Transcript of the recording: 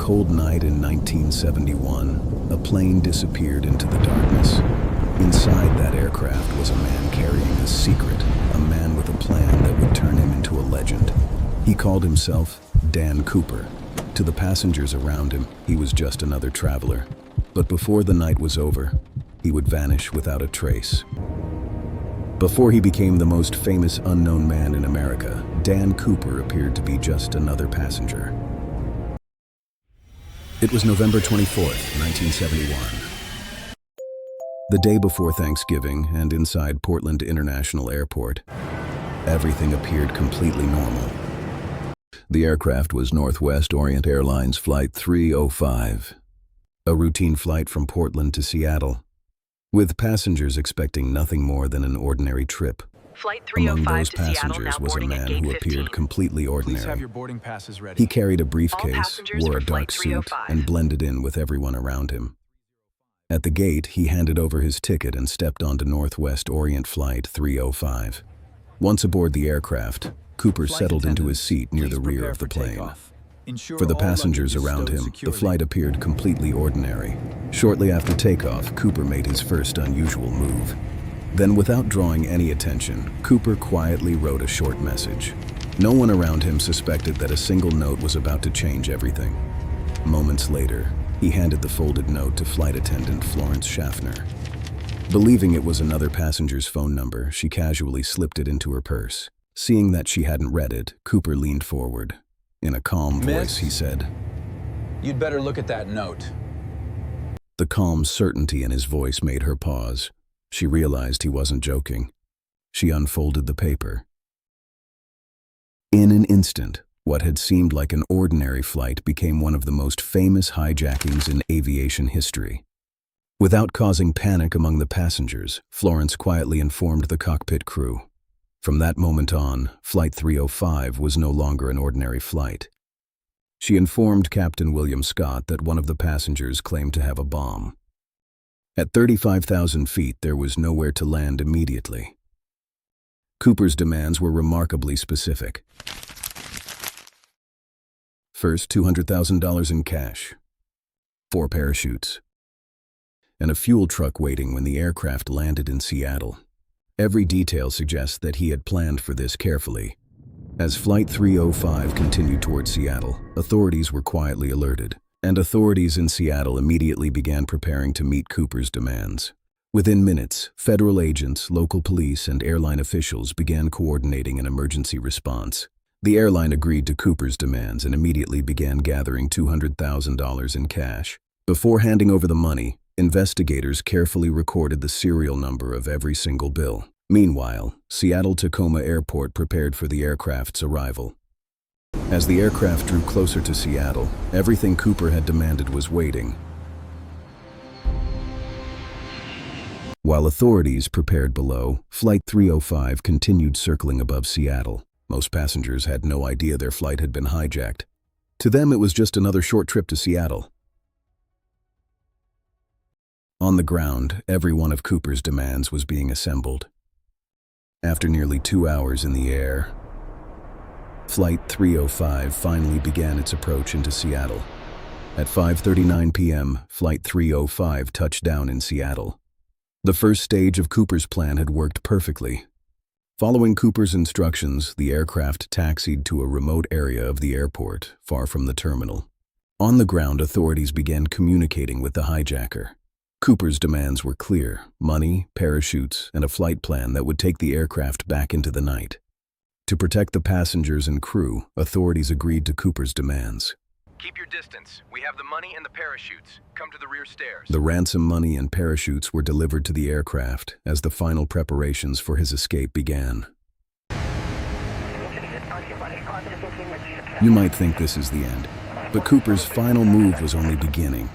cold night in 1971, a plane disappeared into the darkness. Inside that aircraft was a man carrying a secret, a man with a plan that would turn him into a legend. He called himself Dan Cooper. To the passengers around him, he was just another traveler. But before the night was over, he would vanish without a trace. Before he became the most famous unknown man in America, Dan Cooper appeared to be just another passenger. It was November 24th, 1971. The day before Thanksgiving, and inside Portland International Airport, everything appeared completely normal. The aircraft was Northwest Orient Airlines Flight 305, a routine flight from Portland to Seattle, with passengers expecting nothing more than an ordinary trip. Flight 305 Among those to Seattle, passengers now was a boarding at man gate who 15. appeared completely Please have ordinary. your boarding passes ready. He carried a All briefcase, passengers wore for a dark Flight suit, 305. and blended in with everyone around him. At the gate, he handed over his ticket and stepped onto Northwest Orient Flight 305. Once aboard the aircraft, Cooper Flight settled into his attendants, seat near please the rear prepare of the for plane. takeoff. Ensure For the all passengers luggage is around stowed him, the securely. flight appeared completely ordinary. Shortly after takeoff, Cooper made his first unusual move. Then, without drawing any attention, Cooper quietly wrote a short message. No one around him suspected that a single note was about to change everything. Moments later, he handed the folded note to flight attendant Florence Schaffner. Believing it was another passenger's phone number, she casually slipped it into her purse. Seeing that she hadn't read it, Cooper leaned forward. In a calm voice, Miss? he said, You'd better look at that note. The calm certainty in his voice made her pause. She realized he wasn't joking. She unfolded the paper. In an instant, what had seemed like an ordinary flight became one of the most famous hijackings in aviation history. Without causing panic among the passengers, Florence quietly informed the cockpit crew. From that moment on, Flight 305 was no longer an ordinary flight. She informed Captain William Scott that one of the passengers claimed to have a bomb. At 35,000 feet, there was nowhere to land immediately. Cooper's demands were remarkably specific. First, $200,000 in cash, 4 parachutes, and a fuel truck waiting when the aircraft landed in Seattle. Every detail suggests that he had planned for this carefully. As Flight 305 continued toward Seattle, authorities were quietly alerted, and authorities in Seattle immediately began preparing to meet Cooper's demands. Within minutes, federal agents, local police, and airline officials began coordinating an emergency response. The airline agreed to Cooper's demands and immediately began gathering $200,000 in cash. Before handing over the money, investigators carefully recorded the serial number of every single bill. Meanwhile, Seattle-Tacoma Airport prepared for the aircraft's arrival. As the aircraft drew closer to Seattle, everything Cooper had demanded was waiting. While authorities prepared below, Flight 305 continued circling above Seattle. Most passengers had no idea their flight had been hijacked. To them, it was just another short trip to Seattle. On the ground, every one of Cooper's demands was being assembled. After nearly 2 hours in the air, Flight 305 finally began its approach into Seattle. At 5:39 p.m., Flight 305 touched down in Seattle. The first stage of Cooper's plan had worked perfectly. Following Cooper's instructions, the aircraft taxied to a remote area of the airport, far from the terminal. On the ground, authorities began communicating with the hijacker. Cooper's demands were clear: money, parachutes, and a flight plan that would take the aircraft back into the night. To protect the passengers and crew, authorities agreed to Cooper's demands. Keep your distance. We have the money and the parachutes. Come to the rear stairs. The ransom money and parachutes were delivered to the aircraft as the final preparations for his escape began. You might think this is the end, but Cooper's final move was only beginning.